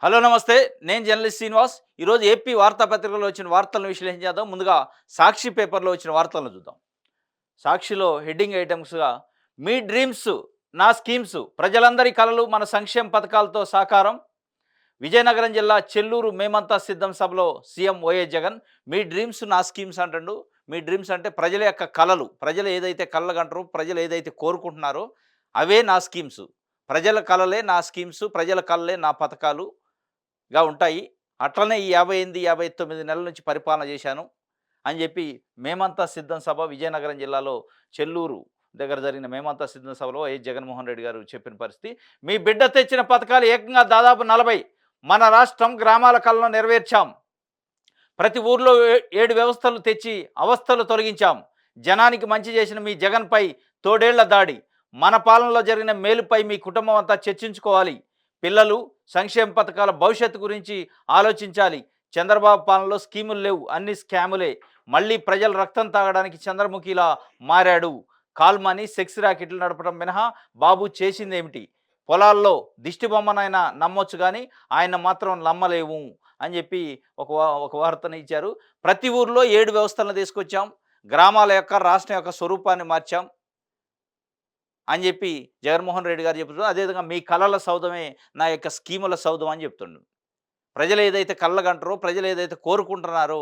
Hello నమస్తే. నేను journalist Srinivas. ఈరోజు ఏపీ వార్తాపత్రికలో వచ్చిన వార్తలను విశ్లేషించేద్దాం. ముందుగా సాక్షి పేపర్‌లో వచ్చిన వార్తలను చూద్దాం. సాక్షిలో హెడ్డింగ్ ఐటెమ్స్‌గా మీ డ్రీమ్స్ నా స్కీమ్స్ ప్రజలందరి కలలు మన సంక్షేమ పథకాలతో సాకారం. విజయనగరం జిల్లా చెల్లూరు మేమంతా సిద్ధం సభలో సీఎం వైఎస్ జగన్ మీ డ్రీమ్స్ నా స్కీమ్స్ అంటుండు. మీ డ్రీమ్స్ అంటే ప్రజల యొక్క కలలు. ప్రజలు ఏదైతే కలలుగంటారో, ప్రజలు ఏదైతే కోరుకుంటున్నారో అవే నా స్కీమ్స్. ప్రజల కలలే నా స్కీమ్స్, ప్రజల కలలే నా పథకాలు. ఉంటాయి. అట్లనే ఈ 58, 59 నెలల నుంచి పరిపాలన చేశాను అని చెప్పి మేమంతా సిద్ధం సభ విజయనగరం జిల్లాలో చెల్లూరు దగ్గర జరిగిన మేమంతా సిద్ధం సభలో వైఎస్ జగన్మోహన్ రెడ్డి గారు చెప్పిన పరిస్థితి. మీ బిడ్డ తెచ్చిన పథకాలు ఏకంగా దాదాపు 40 మన రాష్ట్రం గ్రామాల కలను నెరవేర్చాం. ప్రతి ఊర్లో 7 వ్యవస్థలు తెచ్చి అవస్థలు తొలగించాం. జనానికి మంచి చేసిన మీ జగన్పై తోడేళ్ల దాడి. మన పాలనలో జరిగిన మేలుపై మీ కుటుంబం అంతా చర్చించుకోవాలి. పిల్లలు సంక్షేమ పథకాల భవిష్యత్తు గురించి ఆలోచించాలి. చంద్రబాబు పాలనలో స్కీములు లేవు, అన్ని స్కాములే. మళ్ళీ ప్రజల రక్తం తాగడానికి చంద్రముఖిలా మారాడు. కాల్మనీ సెక్స్ ర్యాకెట్లు నడపడం మినహా బాబు చేసిందేమిటి? పొలాల్లో దిష్టి బొమ్మనైనా నమ్మొచ్చు కానీ ఆయన మాత్రం నమ్మలేవు అని చెప్పి ఒక వార్తను ఇచ్చారు. ప్రతి ఊర్లో 7 వ్యవస్థలను తీసుకొచ్చాం. గ్రామాల యొక్క రాష్ట్రం యొక్క స్వరూపాన్ని మార్చాం అని చెప్పి జగన్మోహన్ రెడ్డి గారు చెప్తున్నారు. అదేవిధంగా మీ కళల సౌధమే నా యొక్క స్కీముల సౌధం అని చెప్తుండు. ప్రజలు ఏదైతే కళ్ళగంటారో, ప్రజలు ఏదైతే కోరుకుంటున్నారో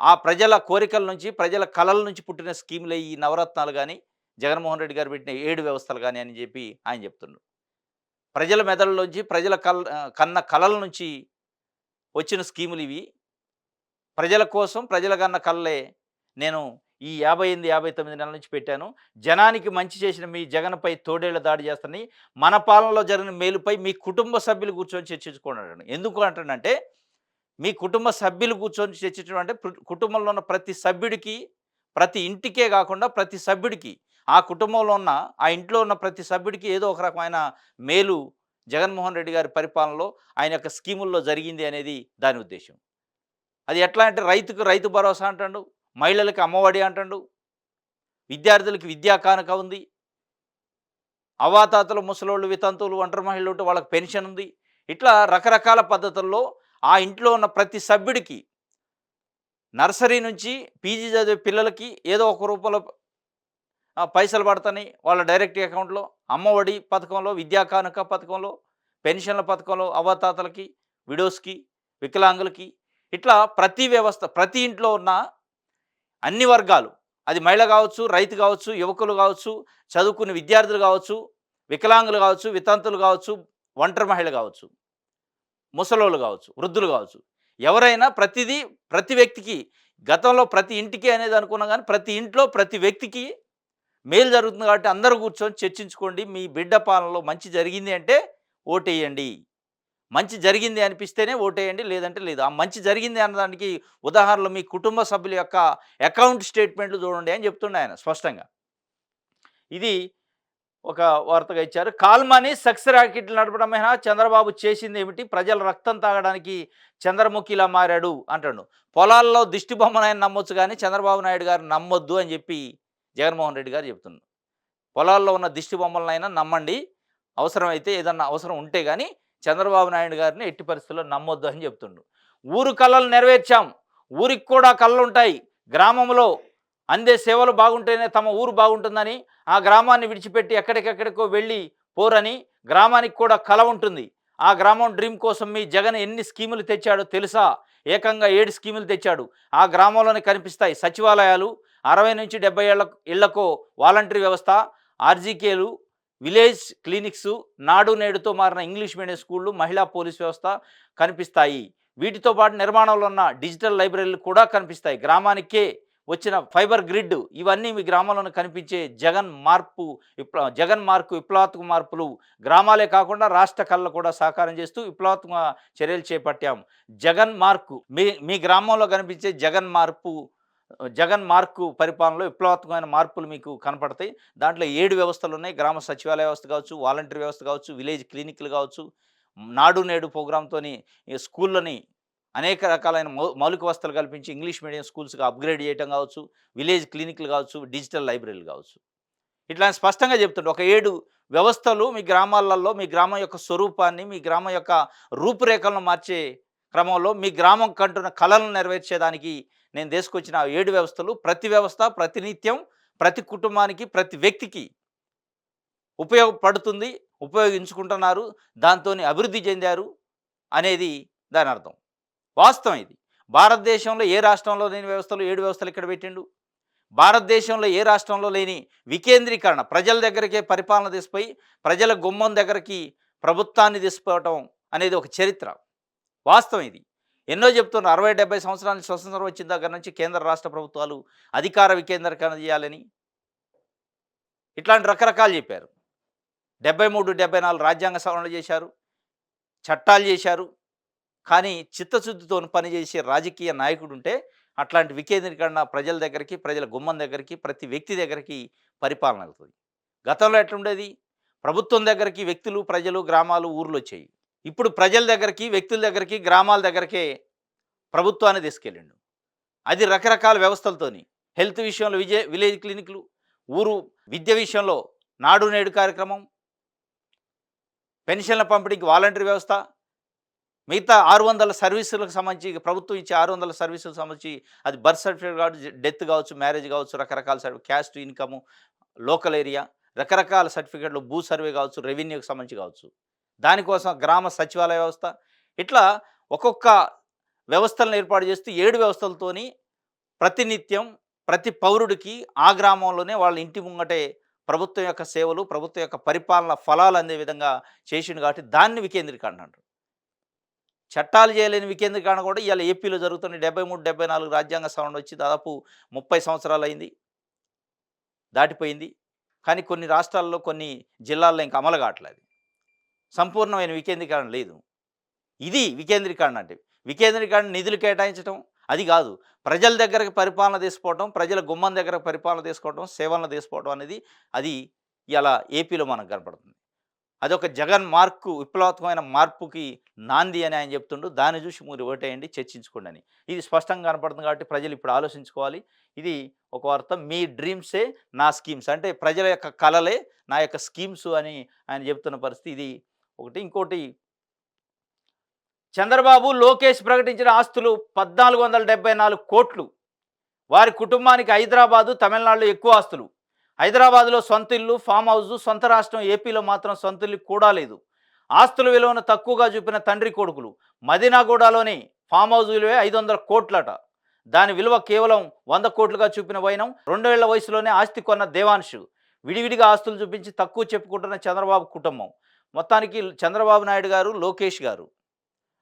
ఆ ప్రజల కోరికల నుంచి, ప్రజల కళల నుంచి పుట్టిన స్కీములే ఈ నవరత్నాలు కానీ, జగన్మోహన్ రెడ్డి గారు పెట్టిన 7 వ్యవస్థలు కానీ అని చెప్పి ఆయన చెప్తున్నారు. ప్రజల మెదడులోంచి, ప్రజల కన్న కళల నుంచి వచ్చిన స్కీములు ఇవి. ప్రజల కోసం, ప్రజల కన్న కళ్ళే నేను ఈ 58, 59 నెలల నుంచి పెట్టాను. జనానికి మంచి చేసిన మీ జగన్‌పై తోడేళ్ల దాడి చేస్తని, మన పాలనలో జరిగిన మేలుపై మీ కుటుంబ సభ్యులు కూర్చొని చర్చించుకోండి. ఎందుకు అంటానంటే, మీ కుటుంబ సభ్యులు కూర్చొని చర్చించడం అంటే కుటుంబంలో ఉన్న ప్రతి సభ్యుడికి, ప్రతి ఇంటికే కాకుండా ప్రతి సభ్యుడికి, ఆ కుటుంబంలో ఉన్న, ఆ ఇంట్లో ఉన్న ప్రతి సభ్యుడికి ఏదో ఒక రకమైన మేలు జగన్మోహన్ రెడ్డి గారి పరిపాలనలో, ఆయన యొక్క స్కీముల్లో జరిగింది అనేది దాని ఉద్దేశ్యం. అది ఎట్లా అంటే రైతుకు రైతు భరోసా అంటాడు, మహిళలకి అమ్మఒడి అంటాడు, విద్యార్థులకి విద్యా కానుక ఉంది, అవాతాతలు, ముసలోళ్ళు, వితంతువులు, ఒంటరి మహిళలు ఉంటే వాళ్ళకి పెన్షన్ ఉంది. ఇట్లా రకరకాల పద్ధతుల్లో ఆ ఇంట్లో ఉన్న ప్రతి సభ్యుడికి నర్సరీ నుంచి పీజీ చదివే పిల్లలకి ఏదో ఒక రూపంలో పైసలు పడతాయి వాళ్ళ డైరెక్ట్ అకౌంట్లో. అమ్మఒడి పథకంలో, విద్యా కానుక పథకంలో, పెన్షన్ల పథకంలో అవాతాతలకి, విడోస్కి, వికలాంగులకి, ఇట్లా ప్రతి వ్యవస్థ, ప్రతి ఇంట్లో ఉన్న అన్ని వర్గాలు, అది మహిళ కావచ్చు, రైతు కావచ్చు, యువకులు కావచ్చు, చదువుకునే విద్యార్థులు కావచ్చు, వికలాంగులు కావచ్చు, వితంతులు కావచ్చు, ఒంటరి మహిళ కావచ్చు, ముసలోళ్ళు కావచ్చు, వృద్ధులు కావచ్చు, ఎవరైనా ప్రతిదీ ప్రతి వ్యక్తికి, గతంలో ప్రతి ఇంటికి అనేది అనుకున్నాం కానీ ప్రతి ఇంట్లో ప్రతి వ్యక్తికి మేలు జరుగుతుంది. కాబట్టి అందరూ కూర్చొని చర్చించుకోండి. మీ బిడ్డ పాలనలో మంచి జరిగింది అంటే ఓటేయండి. మంచి జరిగింది అనిపిస్తేనే ఓటేయండి, లేదంటే లేదు. ఆ మంచి జరిగింది అన్నదానికి ఉదాహరణలు మీ కుటుంబ సభ్యుల యొక్క అకౌంట్ స్టేట్మెంట్లు చూడండి అని చెప్తుండే ఆయన స్పష్టంగా. ఇది ఒక వార్తగా ఇచ్చారు. కాల్మనీ సెక్స్ ర్యాకెట్లు నడపడమైనా చంద్రబాబు చేసింది ఏమిటి? ప్రజల రక్తం తాగడానికి చంద్రముఖిలా మారాడు అంటాడు. పొలాల్లో దిష్టి బొమ్మనైనా నమ్మొచ్చు కానీ చంద్రబాబు నాయుడు గారు నమ్మొద్దు అని చెప్పి జగన్మోహన్ రెడ్డి గారు చెప్తున్నారు. పొలాల్లో ఉన్న దిష్టి బొమ్మలనైనా నమ్మండి, అవసరమైతే ఏదన్నా అవసరం ఉంటే కానీ చంద్రబాబు నాయుడు గారిని ఎట్టి పరిస్థితుల్లో నమ్మొద్దు అని చెప్తుండు. ఊరు కళలు నెరవేర్చాం. ఊరికి కూడా కళలుంటాయి. గ్రామంలో అందే సేవలు బాగుంటేనే తమ ఊరు బాగుంటుందని, ఆ గ్రామాన్ని విడిచిపెట్టి ఎక్కడికెక్కడికో వెళ్ళి పోరని, గ్రామానికి కూడా కళ ఉంటుంది. ఆ గ్రామం డ్రీమ్ కోసం మీ జగన్ ఎన్ని స్కీములు తెచ్చాడో తెలుసా? ఏకంగా 7 స్కీములు తెచ్చాడు. ఆ గ్రామంలోనే కనిపిస్తాయి సచివాలయాలు, 60 నుంచి 70 ఇళ్లకు వాలంటరీ వ్యవస్థ, ఆర్జీకేలు, విలేజ్ క్లినిక్స్, నాడు నేడుతో మారిన ఇంగ్లీష్ మీడియం స్కూళ్ళు, మహిళా పోలీస్ వ్యవస్థ కనిపిస్తాయి. వీటితో పాటు నిర్మాణంలో ఉన్న డిజిటల్ లైబ్రరీలు కూడా కనిపిస్తాయి. గ్రామానికే వచ్చిన ఫైబర్ గ్రిడ్, ఇవన్నీ మీ గ్రామంలోనే కనిపించే జగన్ మార్కు విప్లవాత్మక మార్పులు. గ్రామాలే కాకుండా రాష్ట్ర కళలు కూడా సాకారం చేస్తూ విప్లవాత్మక చర్యలు చేపట్టాం. జగన్ మార్కు మీ మీ గ్రామంలో కనిపించే జగన్ మార్కు పరిపాలనలో విప్లవాత్మకమైన మార్పులు మీకు కనపడతాయి. దాంట్లో 7 వ్యవస్థలు ఉన్నాయి. గ్రామ సచివాలయ వ్యవస్థ కావచ్చు, వాలంటరీ వ్యవస్థ కావచ్చు, విలేజ్ క్లినిక్లు కావచ్చు, నాడు నేడు ప్రోగ్రామ్‌తోని ఈ స్కూళ్ళని అనేక రకాలైన మౌలిక వసతులు కల్పించి ఇంగ్లీష్ మీడియం స్కూల్స్‌గా అప్‌గ్రేడ్ చేయటం కావచ్చు, విలేజ్ క్లినిక్లు కావచ్చు, డిజిటల్ లైబ్రరీలు కావచ్చు. ఇట్లా ఆయన స్పష్టంగా చెప్తుండు. ఒక 7 వ్యవస్థలు మీ గ్రామాలలో మీ గ్రామం యొక్క స్వరూపాన్ని, మీ గ్రామం యొక్క రూపురేఖలను మార్చే క్రమంలో మీ గ్రామం కంటున్న కలలను నెరవేర్చేదానికి నేను తీసుకొచ్చిన ఆ 7 వ్యవస్థలు ప్రతి వ్యవస్థ ప్రతినిత్యం ప్రతి కుటుంబానికి, ప్రతి వ్యక్తికి ఉపయోగపడుతుంది. ఉపయోగించుకుంటున్నారు. దాంతోని అభివృద్ధి చెందారు అనేది దాని అర్థం. వాస్తవం ఇది. భారతదేశంలో ఏ రాష్ట్రంలో లేని వ్యవస్థలు 7 వ్యవస్థలు ఇక్కడ పెట్టిండు. భారతదేశంలో ఏ రాష్ట్రంలో లేని వికేంద్రీకరణ, ప్రజల దగ్గరికే పరిపాలన తీసుకుపోయి ప్రజల గుమ్మం దగ్గరికి ప్రభుత్వాన్ని తీసుకుపోవటం అనేది ఒక చరిత్ర. వాస్తవం ఇది. ఎన్నో చెప్తున్నారు. 60, 70 సంవత్సరాల నుంచి స్వతంత్రం వచ్చిన దగ్గర నుంచి కేంద్ర రాష్ట్ర ప్రభుత్వాలు అధికార వికేంద్రీకరణ చేయాలని ఇట్లాంటి రకరకాలు చెప్పారు. 73, 74 రాజ్యాంగ సవరణలు చేశారు, చట్టాలు చేశారు. కానీ చిత్తశుద్ధితో పనిచేసే రాజకీయ నాయకుడు ఉంటే అట్లాంటి వికేంద్రీకరణ ప్రజల దగ్గరికి, ప్రజల గుమ్మం దగ్గరికి, ప్రతి వ్యక్తి దగ్గరికి పరిపాలన అవుతుంది. గతంలో ఎట్లుండేది? ప్రభుత్వం దగ్గరికి వ్యక్తులు, ప్రజలు, గ్రామాలు, ఊర్లు వచ్చాయి. ఇప్పుడు ప్రజల దగ్గరికి, వ్యక్తుల దగ్గరికి, గ్రామాల దగ్గరికే ప్రభుత్వాన్ని తీసుకెళ్ళిండు. అది రకరకాల వ్యవస్థలతోని. హెల్త్ విషయంలో విలేజ్ క్లినిక్లు, ఊరు విద్య విషయంలో నాడు నేడు కార్యక్రమం, పెన్షన్ల పంపిణీకి వాలంటరీ వ్యవస్థ, మిగతా 600 సర్వీసులకు సంబంధించి ప్రభుత్వం ఇచ్చే 600 సర్వీసులకు సంబంధించి అది బర్త్ సర్టిఫికేట్ కావచ్చు, డెత్ కావచ్చు, మ్యారేజ్ కావచ్చు, రకరకాల క్యాస్ట్, ఇన్కము, లోకల్ ఏరియా, రకరకాల సర్టిఫికేట్లు, భూ సర్వే కావచ్చు, రెవెన్యూకి సంబంధించి కావచ్చు, దానికోసం గ్రామ సచివాలయ వ్యవస్థ, ఇట్లా ఒక్కొక్క వ్యవస్థలను ఏర్పాటు చేస్తూ 7 వ్యవస్థలతోని ప్రతినిత్యం ప్రతి పౌరుడికి ఆ గ్రామంలోనే వాళ్ళ ఇంటి ముంగటే ప్రభుత్వం యొక్క సేవలు, ప్రభుత్వం యొక్క పరిపాలన ఫలాలు అందే విధంగా చేసిండు. కాబట్టి దాన్ని వికేంద్రీకరణ అంటారు. చట్టాలు చేయలేని వికేంద్రీకరణ కూడా ఇవాళ ఏపీలో జరుగుతున్న 73, 74 రాజ్యాంగ సవరణ వచ్చి దాదాపు 30 సంవత్సరాలు అయింది, దాటిపోయింది. కానీ కొన్ని రాష్ట్రాల్లో, కొన్ని జిల్లాల్లో ఇంకా అమలు కావట్లేదు. సంపూర్ణమైన వికేంద్రీకరణ లేదు. ఇది వికేంద్రీకరణ అంటే. వికేంద్రీకరణ నిధులు కేటాయించడం అది కాదు. ప్రజల దగ్గరకు పరిపాలన తీసుకోవడం, ప్రజల గుమ్మం దగ్గర పరిపాలన తీసుకోవడం, సేవలను తీసుకోవడం అనేది అది ఇలా ఏపీలో మనకు కనపడుతుంది. అదొక జగన్ మార్కు, విప్లవాత్మకమైన మార్పుకి నాంది అని ఆయన చెప్తుండు. దాన్ని చూసి మీరు ఓటేయండి, చర్చించుకోండి అని. ఇది స్పష్టంగా కనపడుతుంది. కాబట్టి ప్రజలు ఇప్పుడు ఆలోచించుకోవాలి. ఇది ఒక అర్థం. మీ డ్రీమ్సే నా స్కీమ్స్, అంటే ప్రజల యొక్క కలలే నా యొక్క స్కీమ్స్ అని ఆయన చెప్తున్న పరిస్థితి ఇది ఒకటి. ఇంకోటి, చంద్రబాబు, లోకేష్ ప్రకటించిన ఆస్తులు 1474 కోట్లు. వారి కుటుంబానికి హైదరాబాదు, తమిళనాడులో ఎక్కువ ఆస్తులు. హైదరాబాద్లో సొంత ఇల్లు, ఫామ్ హౌస్, సొంత రాష్ట్రం ఏపీలో మాత్రం సొంత ఇల్లు కూడా లేదు. ఆస్తుల విలువను తక్కువగా చూపిన తండ్రి కొడుకులు. మదీనాగూడలోని ఫామ్ హౌస్ విలువే 500 కోట్లట. దాని విలువ కేవలం 100 కోట్లుగా చూపిన వైనం. 2 ఏళ్ల వయసులోనే ఆస్తి కొన్న దేవాంశు. విడివిడిగా ఆస్తులు చూపించి తక్కువ చెప్పుకుంటున్న చంద్రబాబు కుటుంబం. మొత్తానికి చంద్రబాబు నాయుడు గారు, లోకేష్ గారు,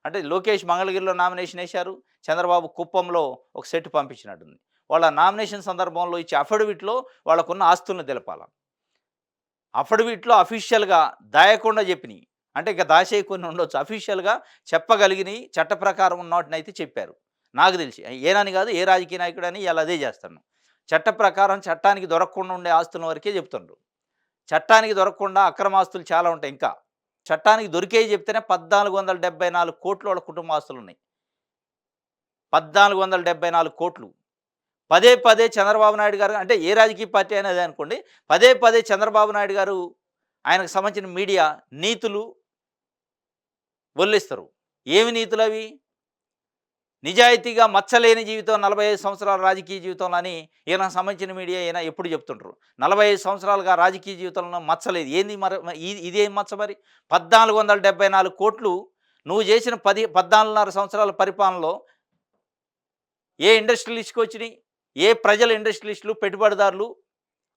అంటే లోకేష్ మంగళగిరిలో నామినేషన్ వేశారు, చంద్రబాబు కుప్పంలో ఒక సెట్ పంపించినట్టుంది. వాళ్ళ నామినేషన్ సందర్భంలో ఇచ్చే అఫిడవిట్లో వాళ్ళకున్న ఆస్తులను తెలపాల. అఫిడవిట్లో అఫీషియల్గా దాయకుండా చెప్పినాయి, అంటే ఇక దాచేయి కొన్ని ఉండొచ్చు, అఫీషియల్గా చెప్పగలిగినవి చట్ట ప్రకారం ఉన్నవాటినైతే చెప్పారు. నాకు తెలిసి ఏనని కాదు, ఏ రాజకీయ నాయకుడని ఇలా అదే చేస్తాను. చట్ట ప్రకారం చట్టానికి దొరకకుండా ఉండే ఆస్తుల వరకే చెప్తుండ్రు. చట్టానికి దొరకకుండా అక్రమాస్తులు చాలా ఉంటాయి. ఇంకా చట్టానికి దొరికే చెప్తేనే 1474 కోట్లు వాళ్ళ కుటుంబ ఆస్తులు ఉన్నాయి. 1474 కోట్లు. పదే పదే చంద్రబాబు నాయుడు గారు, అంటే ఏ రాజకీయ పార్టీ అయినా అదే అనుకోండి, పదే పదే చంద్రబాబు నాయుడు గారు ఆయనకు సంబంధించిన మీడియా నీతులు వల్లిస్తారు. ఏమి నీతులు అవి? నిజాయితీగా మచ్చలేని జీవితం 45 సంవత్సరాల రాజకీయ జీవితంలో అని ఈయనకు సంబంధించిన మీడియా ఈయన ఎప్పుడు చెప్తుంటారు. 45 సంవత్సరాలుగా రాజకీయ జీవితంలో మచ్చలేదు. ఏంది మరి ఇదేం మచ్చ? మరి 1474 కోట్లు నువ్వు చేసిన 14.5 సంవత్సరాల పరిపాలనలో ఏ ఇండస్ట్రియలిస్ట్కి వచ్చినాయి? ఏ ప్రజల ఇండస్ట్రియలిస్టులు, పెట్టుబడిదారులు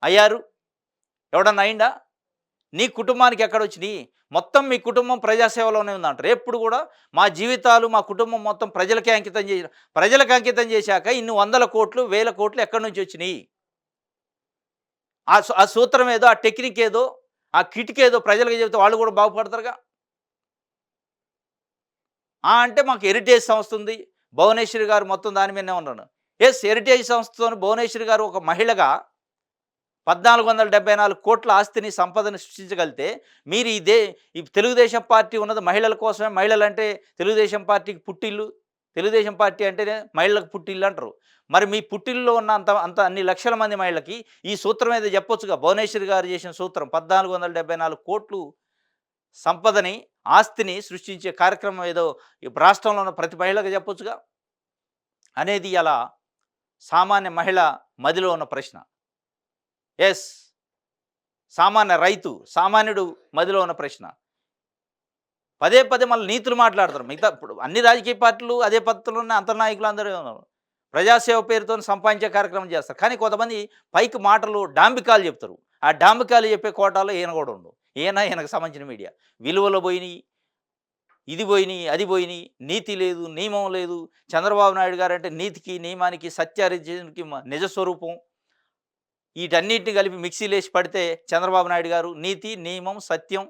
అయ్యారు? ఎవడన్నా అయిందా? నీ కుటుంబానికి ఎక్కడొచ్చినాయి? మొత్తం మీ కుటుంబం ప్రజాసేవలోనే ఉందంటారు. ఎప్పుడు కూడా మా జీవితాలు, మా కుటుంబం మొత్తం ప్రజలకే అంకితం చేసిన. ప్రజలకు అంకితం చేశాక ఇన్ని 100 కోట్లు, 1000 కోట్లు ఎక్కడి నుంచి వచ్చినాయి? ఆ సూత్రం ఏదో, ఆ టెక్నిక్ ఏదో, ఆ కిటిక్ ఏదో ప్రజలకు చెబితే వాళ్ళు కూడా బాగుపడతారుగా. అంటే మాకు హెరిటేజ్ సంస్థ ఉంది, భువనేశ్వరి గారు మొత్తం దాని మీదనే ఉన్నాను. హెరిటేజ్ సంస్థతో భువనేశ్వరి గారు ఒక మహిళగా 1474 కోట్ల ఆస్తిని, సంపదను సృష్టించగలిగితే మీరు ఈ తెలుగుదేశం పార్టీ ఉన్నది మహిళల కోసమే. మహిళలు అంటే తెలుగుదేశం పార్టీకి పుట్టిల్లు. తెలుగుదేశం పార్టీ అంటేనే మహిళలకు పుట్టిల్లు అంటారు. మరి మీ పుట్టిల్లో ఉన్న అంత అంత అన్ని లక్షల మంది మహిళలకి ఈ సూత్రం ఏదో చెప్పొచ్చుగా. భువనేశ్వరి గారు చేసిన సూత్రం 1474,00,00,000 సంపదని, ఆస్తిని సృష్టించే కార్యక్రమం ఏదో ఈ రాష్ట్రంలో ఉన్న ప్రతి మహిళకు చెప్పొచ్చుగా. అనేది ఇలా సామాన్య మహిళ మదిలో ఉన్న ప్రశ్న. యెస్. సామాన్య రైతు, సామాన్యుడు మదిలో ఉన్న ప్రశ్న. పదే పదే మళ్ళీ నీతులు మాట్లాడతారు. మిగతా ఇప్పుడు అన్ని రాజకీయ పార్టీలు అదే పద్ధతిలో ఉన్న అంతర్నాయకులు అందరూ ఉన్నారు. ప్రజాసేవ పేరుతో సంపాదించే కార్యక్రమం చేస్తారు. కానీ కొంతమంది పైకి మాటలు డాంబికాలు చెప్తారు. ఆ డాంబికాలు చెప్పే కోటాలో ఈయన కూడా ఉండు. ఈయనకు సంబంధించిన మీడియా. విలువలు పోయినాయి, ఇది పోయినాయి, అది పోయినాయి, నీతి లేదు, నియమం లేదు. చంద్రబాబు నాయుడు గారు అంటే నీతికి, నియమానికి, సత్యానికి నిజ స్వరూపం. వీటన్నిటిని కలిపి మిక్సీలేసి పడితే చంద్రబాబు నాయుడు గారు నీతి, నియమం, సత్యం,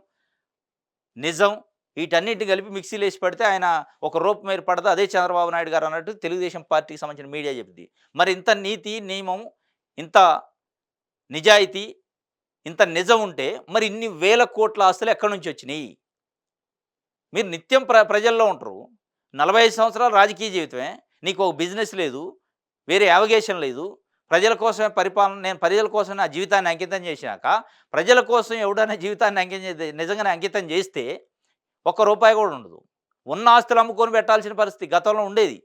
నిజం వీటన్నిటిని కలిపి మిక్సీలేసి పడితే ఆయన ఒక రూపం ఏర్పడదు. అదే చంద్రబాబు నాయుడు గారు అన్నట్టు తెలుగుదేశం పార్టీకి సంబంధించిన మీడియా చెప్పింది. మరి ఇంత నీతి, నియమం, ఇంత నిజాయితీ, ఇంత నిజం ఉంటే మరి ఇన్ని వేల కోట్ల ఆస్తులు ఎక్కడి నుంచి వచ్చినాయి? మీరు నిత్యం ప్రజల్లో ఉంటారు. 45 సంవత్సరాలు రాజకీయ జీవితమే. నీకు ఒక బిజినెస్ లేదు, వేరే యావగేషన్ లేదు. ప్రజల కోసమే పరిపాలన. నేను ప్రజల కోసం నా జీవితాన్ని అంకితం చేసినాక ప్రజల కోసం ఎవడైనా జీవితాన్ని నిజంగానే అంకితం చేస్తే ఒక్క రూపాయి కూడా ఉండదు. ఉన్న ఆస్తులు అమ్ముకొని పెట్టాల్సిన పరిస్థితి గతంలో ఉండేది.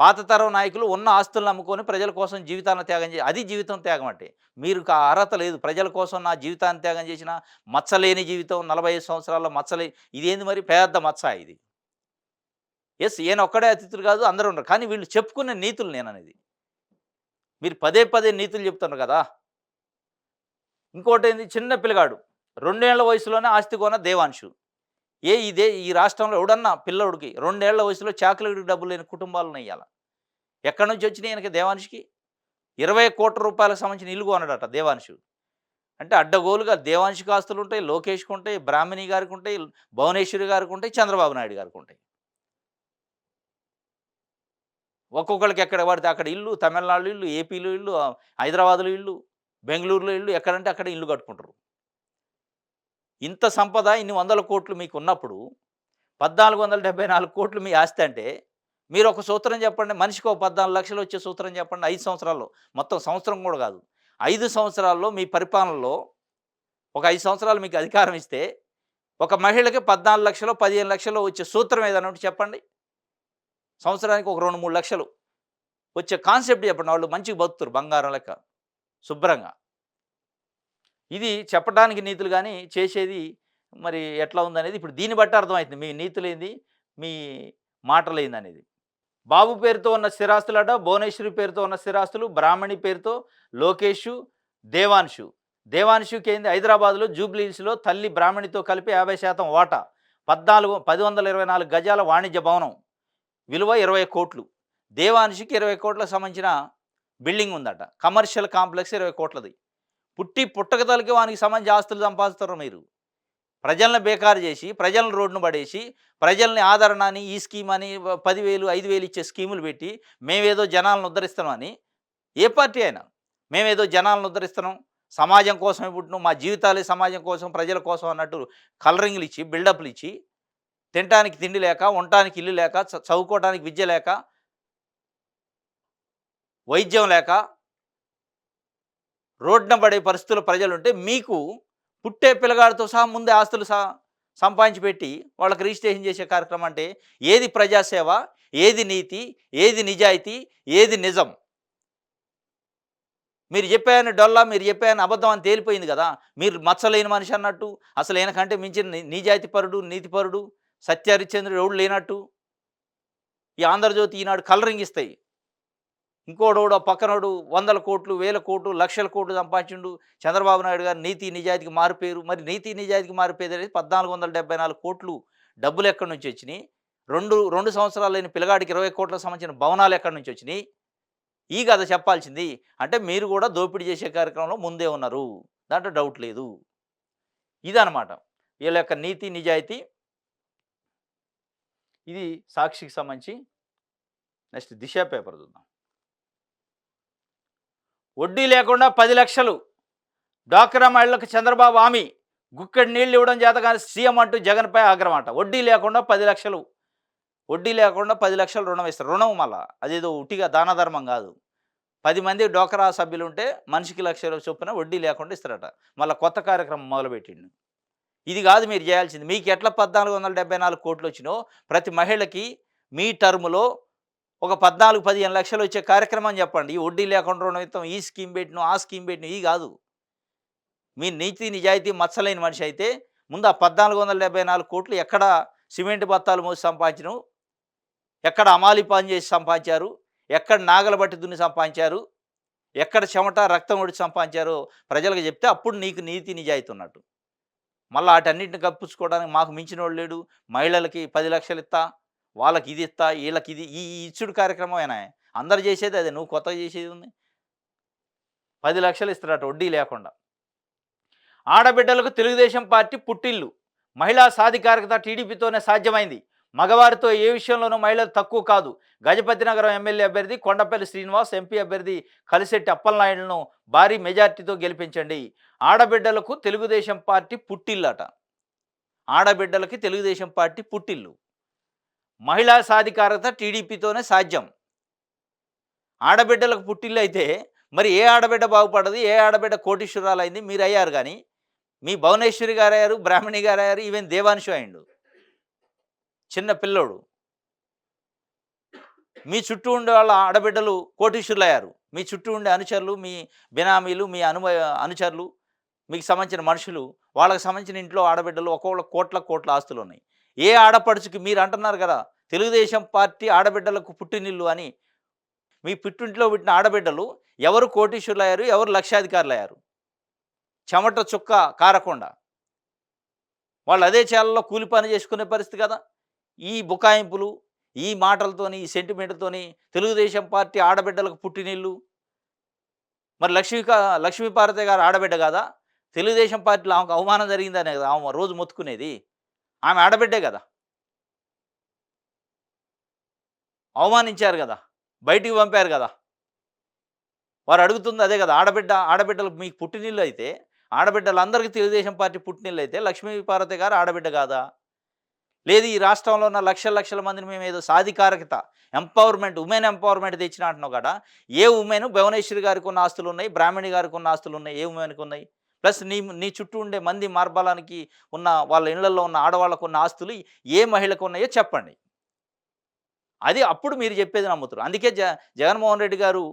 పాత తరం నాయకులు ఉన్న ఆస్తులను అమ్ముకొని ప్రజల కోసం జీవితాన్ని త్యాగం అది జీవితం త్యాగం అంటే. మీరు ఆ అర్హత లేదు. ప్రజల కోసం నా జీవితాన్ని త్యాగం చేసిన మచ్చలేని జీవితం 45 సంవత్సరాల్లో ఇదేంది మరి పెద్ద మచ్చ ఇది. ఎస్, ఈయన ఒక్కడే అతిథులు కాదు, అందరూ ఉన్నారు. కానీ వీళ్ళు చెప్పుకునే నీతులు నేననేది. మీరు పదే పదే నీతులు చెప్తున్నారు కదా. ఇంకోటి ఏంది, చిన్న పిల్లగాడు 2 ఏళ్ల వయసులోనే ఆస్తి కొన్న దేవాంశు. ఈ రాష్ట్రంలో ఎవడన్నా పిల్లోడికి 2 ఏళ్ల వయసులో చాక్లెట్‌కి డబ్బులు లేని కుటుంబాలు ఉన్నాయి ఇయాల. ఎక్కడి నుంచి వచ్చినాయి ఈయనకి దేవాంష్‌కి? 20 కోట్ల రూపాయలకు సంబంధించిన ఇల్లు కొన్నాడట దేవాంశు. అంటే అడ్డగోలుగా దేవాంష్‌కి ఆస్తులు ఉంటాయి, లోకేష్‌కి ఉంటాయి, బ్రాహ్మణి గారికి ఉంటాయి, భువనేశ్వరి గారికి ఉంటాయి, చంద్రబాబు నాయుడు గారికి ఉంటాయి. ఒక్కొక్కళ్ళకి ఎక్కడ పడితే అక్కడ ఇల్లు, తమిళనాడులో ఇల్లు, ఏపీలో ఇల్లు, హైదరాబాద్‌లో ఇల్లు, బెంగుళూరులో ఇల్లు, ఎక్కడంటే అక్కడ ఇల్లు కట్టుకుంటారు. ఇంత సంపద ఇన్ని వందల కోట్లు మీకున్నప్పుడు 1474,00,00,000 మీ ఆస్తి అంటే మీరు ఒక సూత్రం చెప్పండి. మనిషికి ఒక 14,00,000 వచ్చే సూత్రం చెప్పండి 5 సంవత్సరాల్లో. మొత్తం సంవత్సరం కూడా కాదు. 5 సంవత్సరాల్లో మీ పరిపాలనలో ఒక 5 సంవత్సరాలు మీకు అధికారం ఇస్తే ఒక మహిళకి 14,00,000 15,00,000 వచ్చే సూత్రం ఏదైనా ఉంటే చెప్పండి. సంవత్సరానికి ఒక 2, 3 లక్షలు వచ్చే కాన్సెప్ట్ చెప్పండి. వాళ్ళు మంచిగా బతుకుతారు బంగారం లెక్క శుభ్రంగా. ఇది చెప్పడానికి నీతులు కానీ చేసేది మరి ఎట్లా ఉందనేది ఇప్పుడు దీన్ని బట్టి అర్థమవుతుంది. మీ నీతులేంది, మీ మాటలేందనేది. బాబు పేరుతో ఉన్న స్థిరాస్తులట, భువనేశ్వరి పేరుతో ఉన్న స్థిరాస్తులు, బ్రాహ్మణి పేరుతో లోకేషు, దేవాంశు. దేవాంశుకి ఏంది హైదరాబాద్లో జూబ్లీ హిల్స్లో తల్లి బ్రాహ్మణితో కలిపి 50% వాటా. 1,424 గజాల వాణిజ్య భవనం, విలువ 20 కోట్లు. దేవాంశుకి 20 కోట్లకు సంబంధించిన బిల్డింగ్ ఉందట. Commercial complex 20 కోట్లది. పుట్టకతలకి వానికి సంబంధించి ఆస్తులు సంపాదిస్తారు మీరు. ప్రజలను బేకారు చేసి, ప్రజలను రోడ్డును పడేసి, ప్రజల్ని ఆదరణ అని, ఈ స్కీమ్ అని 10,000, 5,000 ఇచ్చే స్కీములు పెట్టి మేమేదో జనాలను ఉద్ధరిస్తున్నామని. ఏ పార్టీ అయినా మేమేదో జనాలను ఉద్ధరిస్తున్నాం, సమాజం కోసమే పుట్టినాం, మా జీవితాలే సమాజం కోసం, ప్రజల కోసం అన్నట్టు కలరింగ్లు ఇచ్చి, బిల్డప్లు ఇచ్చి, తినటానికి తిండి లేక, ఉండటానికి ఇల్లు లేక, చదువుకోవటానికి విద్య లేక, వైద్యం లేక రోడ్డున పడే పరిస్థితుల్లో ప్రజలుంటే మీకు పుట్టే పిల్లగాడితో సహా ముందే ఆస్తులు సంపాదించి పెట్టి వాళ్ళకి రిజిస్ట్రేషన్ చేసే కార్యక్రమం అంటే ఏది ప్రజాసేవ, ఏది నీతి, ఏది నిజాయితీ, ఏది నిజం? మీరు చెప్పాయని డొల్లా, మీరు చెప్పాయని అబద్ధం అని తేలిపోయింది కదా. మీరు మచ్చలేని మనిషి అన్నట్టు, అసలు ఈయనకంటే మించిన నిజాయితీపరుడు, నీతిపరుడు, సత్యహరిశ్చంద్రుడు ఎవడు లేనట్టు ఈ ఆంధ్రజ్యోతి, ఈనాడు కలరింగ్ ఇస్తాయి. ఇంకోడోడు పక్కనోడు 100 కోట్లు, 1000 కోట్లు, లక్షల కోట్లు సంపాదించిండు. చంద్రబాబు నాయుడు గారు నీతి నిజాయితీకి మారిపోయారు. మరి నీతి నిజాయితీకి మారిపోయేది అనేది 1,474 కోట్లు డబ్బులు ఎక్కడి నుంచి వచ్చినాయి? 2 సంవత్సరాలు లేని పిల్లగాడికి 20 కోట్లకు సంబంధించిన భవనాలు ఎక్కడి నుంచి వచ్చినాయి? ఈ కథ చెప్పాల్సింది. అంటే మీరు కూడా దోపిడీ చేసే కార్యక్రమంలో ముందే ఉన్నారు, దాంట్లో డౌట్ లేదు. ఇదనమాట వీళ్ళ యొక్క నీతి నిజాయితీ. ఇది సాక్షికి సంబంధించి. నెక్స్ట్ దిశ పేపర్ చూద్దాం. వడ్డీ లేకుండా 10 లక్షలు డ్వాక్రా మహిళలకు చంద్రబాబు హామీ. గుక్కెడు నీళ్లు ఇవ్వడం చేత కానీ సీఎం అంటూ జగన్పై ఆగ్రహం అంట. వడ్డీ లేకుండా 10 లక్షలు వడ్డీ లేకుండా 10,00,000 రుణం ఇస్తారు. రుణం మళ్ళా. అదేదో ఉట్టిగా దాన ధర్మం గాదు. 10 మంది డోక్రా సభ్యులుంటే మనిషికి 1,00,000 చొప్పున వడ్డీ లేకుండా ఇస్తారట. మళ్ళా కొత్త కార్యక్రమం మొదలుపెట్టిండు. ఇది గాదు మీరు జేయాల్సింది. మీకెట్లా 1474,00,00,000 వచ్చినో ప్రతి మహిళకి మీ టర్మ్‌లో ఒక 14, 15 లక్షలు వచ్చే కార్యక్రమం జెప్పండి. ఈ వడ్డీ లేకుండా రుణం ఇత్తాం, ఈ స్కీమ్ బెట్టినం, ఆ స్కీమ్ బెట్టినం ఇయి గాదు. మీ నీతి నిజాయితీ మచ్చలేని మనిషి అయితే ముందు ఆ 1474,00,00,000 ఎక్కడ సిమెంట్ బత్తాలు మోసి సంపాదించినవు, ఎక్కడ అమాలి పని చేసి సంపాదించారు, ఎక్కడ నాగలి బట్టి దున్ని సంపాదించారు, ఎక్కడ చెమట, రక్తం ఒడిచి సంపాదించారో ప్రజలకు చెప్తే అప్పుడు నీకు నీతి నిజాయితీ ఉన్నట్టు. మళ్ళా ఆటన్నిటిని కప్పించుకోవడానికి మాకు మించినోడు లేడు, మహిళలకి 10,00,000 ఇత్తా, వాళ్ళకి ఇది ఇత్తా, ఈళ్ళకి ఇది ఈ ఈ ఇచ్చుడు కార్యక్రమమేనా? అందరూ చేసేది అదే. నువ్వు కొత్తగా చేసేదేముంది? 10,00,000 ఇస్తాడట వడ్డీ లేకుండా. ఆడబిడ్డలకు తెలుగుదేశం పార్టీ పుట్టిల్లు. మహిళా సాధికారికత టీడీపీతోనే సాధ్యమైంది. మగవారితో ఏ విషయంలోనూ మహిళలు తక్కువ కాదు. గజపతి నగరం ఎమ్మెల్యే అభ్యర్థి కొండపల్లి శ్రీనివాస్, ఎంపీ అభ్యర్థి కలిశెట్టి అప్పలనాయుడును భారీ మెజార్టీతో గెలిపించండి. ఆడబిడ్డలకు తెలుగుదేశం పార్టీ పుట్టిల్లట. ఆడబిడ్డలకి తెలుగుదేశం పార్టీ పుట్టిల్లు. మహిళా సాధికారత టీడీపీతోనే సాధ్యం. ఆడబిడ్డలకు పుట్టిల్లు అయితే మరి ఏ ఆడబిడ్డ బాగుపడదు, ఏ ఆడబిడ్డ కోటీశ్వరాలైంది? మీరు అయ్యారు కానీ మీ భువనేశ్వరి గారయ్యారు, బ్రాహ్మణి గారయ్యారు, ఈవెన్ దేవాంశు అయిండు చిన్న పిల్లోడు. మీ చుట్టూ ఉండే వాళ్ళ ఆడబిడ్డలు కోటీశ్వరులయ్యారు. మీ చుట్టూ ఉండే అనుచరులు, మీ బినామీలు, మీ అనుచరులు, మీకు సంబంధించిన మనుషులు, వాళ్ళకి సంబంధించిన ఇంట్లో ఆడబిడ్డలు ఒక్కొక్క కోట్ల ఆస్తులు ఉన్నాయి. ఏ ఆడపడుచుకి మీరు అంటున్నారు కదా తెలుగుదేశం పార్టీ ఆడబిడ్డలకు పుట్టినిల్లు అని. మీ పుట్టింట్లో పుట్టిన ఆడబిడ్డలు ఎవరు కోటీశ్వరులయ్యారు, ఎవరు లక్షాధికారులయ్యారు? చెమట చుక్క కారకుండా వాళ్ళు అదే చేలలో కూలి పని చేసుకునే పరిస్థితి కదా. ఈ బుకాయింపులు, ఈ మాటలతోని, ఈ సెంటిమెంట్‌తోని తెలుగుదేశం పార్టీ ఆడబిడ్డలకు పుట్టినిల్లు. మరి లక్ష్మీపార్వతి గారు ఆడబిడ్డ కాదా? తెలుగుదేశం పార్టీలో ఆమెకు అవమానం జరిగిందనే కదా ఆమె రోజు మొత్తుకునేది. ఆమె ఆడబిడ్డే కదా. అవమానించారు కదా, బయటికి పంపారు కదా. వారు అడుగుతుంది అదే కదా. ఆడబిడ్డలు మీకు పుట్టినిల్లు అయితే, ఆడబిడ్డలందరికీ తెలుగుదేశం పార్టీ పుట్టినిల్లు అయితే లక్ష్మీపార్వతి గారు ఆడబిడ్డ కాదా? లేదు ఈ రాష్ట్రంలో ఉన్న లక్షల మందిని మేము ఏదో సాధికారకత, ఎంపవర్మెంట్, ఉమెన్ ఎంపవర్మెంట్ తెచ్చిన అంటున్నావు కదా. ఏ ఉమెన్ భువనేశ్వరి గారికి ఉన్న ఆస్తులు ఉన్నాయి, బ్రాహ్మణి గారికి ఉన్న ఆస్తులు ఉన్నాయి, ఏ ఉమెన్కి ఉన్నాయి? ప్లస్ నీ చుట్టూ ఉండే మంది మార్బలానికి ఉన్న వాళ్ళ ఇళ్లలో ఉన్న ఆడవాళ్ళకు ఉన్న ఆస్తులు ఏ మహిళకు ఉన్నాయో చెప్పండి. అది అప్పుడు మీరు చెప్పేది నమ్ముతారు. అందుకే జగన్మోహన్ రెడ్డి గారు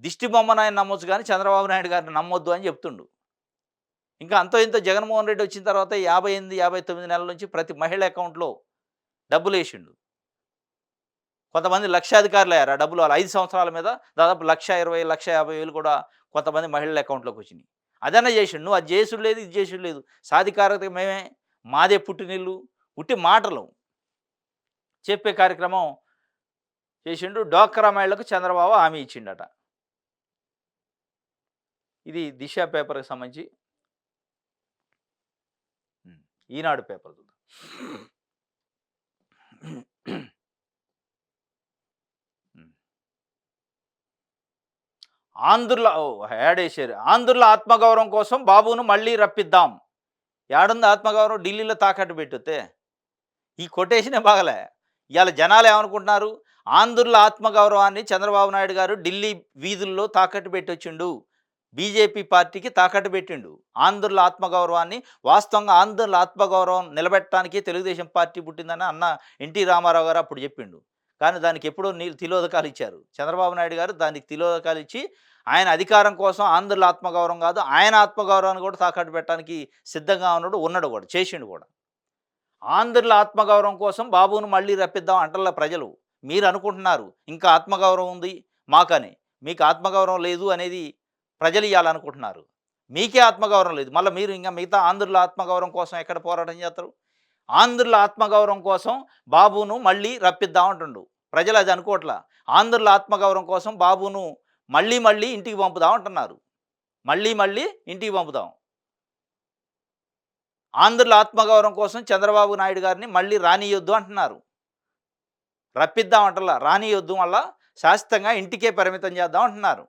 దిష్టి బొమ్మను ఆయన నమ్మొచ్చు కానీ చంద్రబాబు నాయుడు గారిని నమ్మొద్దు అని చెప్తుండు. ఇంకా అంతో ఇంతో జగన్మోహన్ రెడ్డి వచ్చిన తర్వాత 58, 59 నెలల నుంచి ప్రతి మహిళ అకౌంట్లో డబ్బులేసిండు. కొంతమంది లక్షాధికారులయ్యారు. ఆ డబ్బులు వాళ్ళ 5 సంవత్సరాల మీద దాదాపు 1,20,000, 1,50,000 కూడా కొంతమంది మహిళల అకౌంట్లోకి వచ్చినాయి. అదన్నా చేసిండు. నువ్వు అది చేసుడు లేదు, ఇది చేసుడు లేదు. సాధికారత మేమే, మాదే పుట్టినిల్లు, ఉట్టి మాటలు చెప్పే కార్యక్రమం చేసిండు. డ్వాక్రా మహిళలకు చంద్రబాబు హామీ ఇచ్చిండట. ఇది దిశ పేపర్కి సంబంధించి ఈనాడు పేపర్ చూద్దాం. యాడేశారు. ఆంధ్రుల ఆత్మగౌరవం కోసం బాబును మళ్ళీ రప్పిద్దాం. యాడుంది ఆత్మగౌరవం? ఢిల్లీలో తాకట్టు పెట్టితే ఈ కొటేషనే బాగలే. ఇవాళ జనాలు ఏమనుకుంటున్నారు? ఆంధ్రుల ఆత్మగౌరవాన్ని చంద్రబాబు నాయుడు గారు ఢిల్లీ వీధుల్లో తాకట్టు పెట్టొచ్చిండు, బీజేపీ పార్టీకి తాకట్టు పెట్టిండు. ఆంధ్రుల ఆత్మగౌరవాన్ని, వాస్తవంగా ఆంధ్రుల ఆత్మగౌరవం నిలబెట్టడానికి తెలుగుదేశం పార్టీ పుట్టిందని అన్న ఎన్టీ రామారావు గారు అప్పుడు చెప్పిండు. కానీ దానికి ఎప్పుడో తిలోదకాలు ఇచ్చారు. చంద్రబాబు నాయుడు గారు దానికి తిలోదకాలు ఇచ్చి ఆయన అధికారం కోసం ఆంధ్రుల ఆత్మగౌరవం కాదు, ఆయన ఆత్మగౌరవాన్ని కూడా తాకట్టు పెట్టడానికి సిద్ధంగా ఉన్నాడు కూడా, చేసిండు కూడా. ఆంధ్రుల ఆత్మగౌరవం కోసం బాబును మళ్ళీ రప్పిద్దాం అంటల్లా ప్రజలు. మీరు అనుకుంటున్నారు ఇంకా ఆత్మగౌరవం ఉంది మాకని. మీకు ఆత్మగౌరవం లేదు అనేది ప్రజలు ఇవ్వాలనుకుంటున్నారు. మీకే ఆత్మగౌరవం లేదు. మళ్ళీ మీరు ఇంకా మిగతా ఆంధ్రుల ఆత్మగౌరవం కోసం ఎక్కడ పోరాటం చేస్తారు? ఆంధ్రుల ఆత్మగౌరవం కోసం బాబును మళ్ళీ రప్పిద్దాం అంటుండు. ప్రజలు అది అనుకోవట్లా. ఆంధ్రుల ఆత్మగౌరవం కోసం బాబును మళ్ళీ ఇంటికి పంపుదాం అంటున్నారు. మళ్ళీ ఇంటికి పంపుదాం. ఆంధ్రుల ఆత్మగౌరవం కోసం చంద్రబాబు నాయుడు గారిని మళ్ళీ రానియొద్దు అంటున్నారు. రప్పిద్దాం అంటలా, రానియొద్దు, వల్ల శాశ్వతంగా ఇంటికే పరిమితం చేద్దాం అంటున్నారు.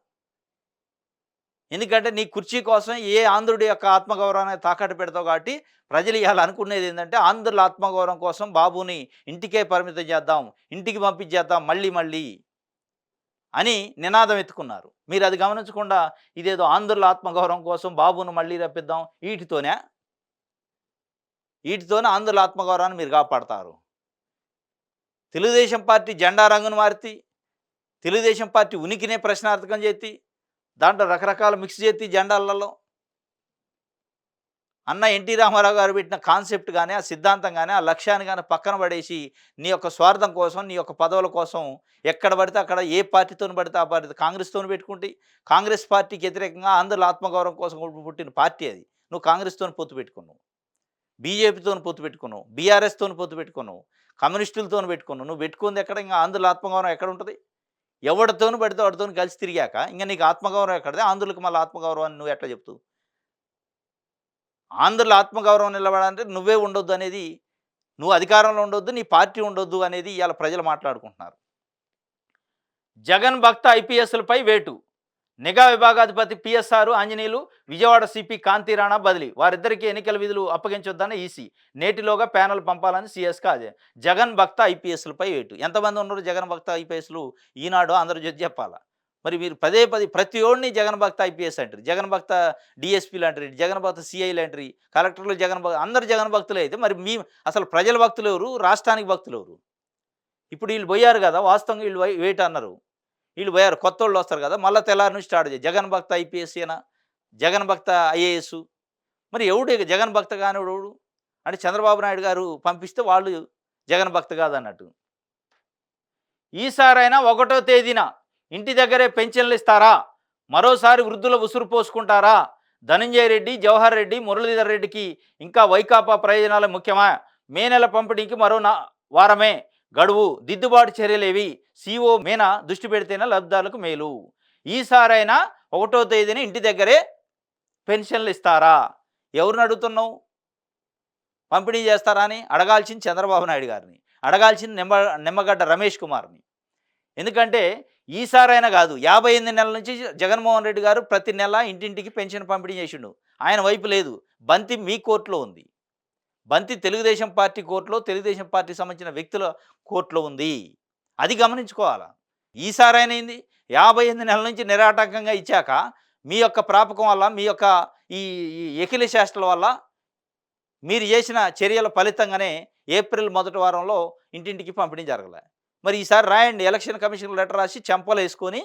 ఎందుకంటే నీ కుర్చీ కోసం ఏ ఆంధ్రుడి యొక్క ఆత్మగౌరవాన్ని తాకట్టు పెడతావు కాబట్టి ప్రజలు ఇవాళ అనుకునేది ఏంటంటే ఆంధ్రుల ఆత్మగౌరవం కోసం బాబుని ఇంటికే పరిమితం చేద్దాం, ఇంటికి పంపించేద్దాం మళ్ళీ మళ్ళీ అని నినాదం ఎత్తుకున్నారు. మీరు అది గమనించకుండా ఇదేదో ఆంధ్రుల ఆత్మగౌరవం కోసం బాబును మళ్ళీ రప్పిద్దాం వీటితోనే ఆంధ్రుల ఆత్మగౌరవాన్ని మీరు కాపాడతారు. తెలుగుదేశం పార్టీ జెండా రంగును మార్చి తెలుగుదేశం పార్టీ ఉనికినే ప్రశ్నార్థకం చేసి దాంట్లో రకరకాల మిక్స్ చేసి జెండాలలో అన్న ఎన్టీ రామారావు గారు పెట్టిన కాన్సెప్ట్ కానీ ఆ సిద్ధాంతం కానీ ఆ లక్ష్యాన్ని కానీ పక్కన పడేసి నీ యొక్క స్వార్థం కోసం నీ యొక్క పదవుల కోసం ఎక్కడ పడితే అక్కడ ఏ పార్టీతో పడితే ఆ పార్టీ కాంగ్రెస్తో పెట్టుకుంటే కాంగ్రెస్ పార్టీకి వ్యతిరేకంగా ఆంధ్రుల ఆత్మగౌరవం కోసం పుట్టిన పార్టీ అది. నువ్వు కాంగ్రెస్తో పొత్తు పెట్టుకున్నావు, బీజేపీతో పొత్తు పెట్టుకున్నావు, బీఆర్ఎస్తో పొత్తు పెట్టుకున్నావు, కమ్యూనిస్టులతో పెట్టుకున్నావు. నువ్వు పెట్టుకుంది ఎక్కడ? ఇంకా ఆంధ్రుల ఆత్మగౌరవం ఎక్కడ ఉంటుంది? ఎవరితోనూ పడితే వాడితో కలిసి తిరిగాక ఇంకా నీకు ఆత్మగౌరవం ఎక్కడదే? ఆంధ్రులకు మళ్ళీ ఆత్మగౌరవాన్ని నువ్వు ఎట్లా చెప్తావు? ఆంధ్రుల ఆత్మగౌరవం నిలబడాలంటే నువ్వే ఉండొద్దు అనేది, నువ్వు అధికారంలో ఉండొద్దు, నీ పార్టీ ఉండొద్దు అనేది ఇవాళ ప్రజలు మాట్లాడుకుంటున్నారు. జగన్ భక్త ఐపీఎస్లపై వేటు. నిఘా విభాగాధిపతి పిఎస్ఆర్ ఆంజనేయులు, విజయవాడ సిపి కాంతి రాణా బదిలీ. వారిద్దరికీ ఎన్నికల విధులు అప్పగించొద్దని ఈసీ. నేటిలోగా ప్యానల్ పంపాలని సీఎస్గా జగన్ భక్త ఐపీఎస్లపై వేటు. ఎంతమంది ఉన్నారు జగన్ భక్త ఐపీఎస్లు? ఈనాడు ఆంధ్రజ్యోతి చెప్పాలా. మరి మీరు పదే ప్రతి ఓడిని జగన్ భక్త ఐపీఎస్ అంటారు, జగన్ భక్త డిఎస్పీలు అంటారు, జగన్ భక్త సిఐలు అంటారు, కలెక్టర్లు జగన్ భక్త, అందరు జగన్ భక్తులే. అయితే మరి అసలు ప్రజల భక్తులు ఎవరు, రాష్ట్రానికి భక్తులు ఎవరు? ఇప్పుడు వీళ్ళు పోయారు కదా, వాస్తవంగా వీళ్ళు వెయిట్ అన్నారు, వీళ్ళు పోయారు, కొత్త వాళ్ళు వస్తారు కదా, మళ్ళీ తెల్లారి నుంచి స్టార్ట్ చేయాలి జగన్ భక్త ఐపీఎస్ అయినా జగన్ భక్త ఐఏఎస్. మరి ఎవడు జగన్ భక్త కానివాడు ఎవడు అంటే చంద్రబాబు నాయుడు గారు పంపిస్తే వాళ్ళు జగన్ భక్త కాదన్నట్టు. ఈసారైనా 1వ తేదీన ఇంటి దగ్గరే పెన్షన్లు ఇస్తారా? మరోసారి వృద్ధుల ఉసురు పోసుకుంటారా? ధనంజయ రెడ్డి, జవహర్ రెడ్డి, మురళీధర్ రెడ్డికి ఇంకా వైకాపా ప్రయోజనాలు ముఖ్యమా? మే నెల పంపిణీకి మరో వారమే గడువు. దిద్దుబాటు చర్యలేవి? సిఓ మీనా దృష్టి పెడితేనే లబ్ధిదారులకు మేలు. ఈసారైనా 1వ తేదీన ఇంటి దగ్గరే పెన్షన్లు ఇస్తారా? ఎవరిని అడుగుతున్నావు? పంపిణీ చేస్తారా అని అడగాల్సింది చంద్రబాబు నాయుడు గారిని, అడగాల్సింది నిమ్మగడ్డ రమేష్ కుమార్ని. ఎందుకంటే ఈసారైనా కాదు, 58 నెలల నుంచి జగన్మోహన్ రెడ్డి గారు ప్రతి నెల ఇంటింటికి పెన్షన్ పంపిణీ చేసిండు. ఆయన వైపు లేదు. బంతి మీ కోర్టులో ఉంది, బంతి తెలుగుదేశం పార్టీ కోర్టులో, తెలుగుదేశం పార్టీకి సంబంధించిన వ్యక్తుల కోర్టులో ఉంది. అది గమనించుకోవాలా. ఈసారైనా ఏంది, 58 నెలల నుంచి నిరాటంకంగా ఇచ్చాక మీ యొక్క ప్రాపకం వల్ల, మీ యొక్క ఈ ఎకిలి శాస్త్రాల వల్ల, మీరు చేసిన చర్యల ఫలితంగానే ఏప్రిల్ మొదటి వారంలో ఇంటింటికి పంపిణీ జరగలే. మరి ఈసారి రాయండి, ఎలక్షన్ కమిషన్ లెటర్ రాసి చెంపలు వేసుకొని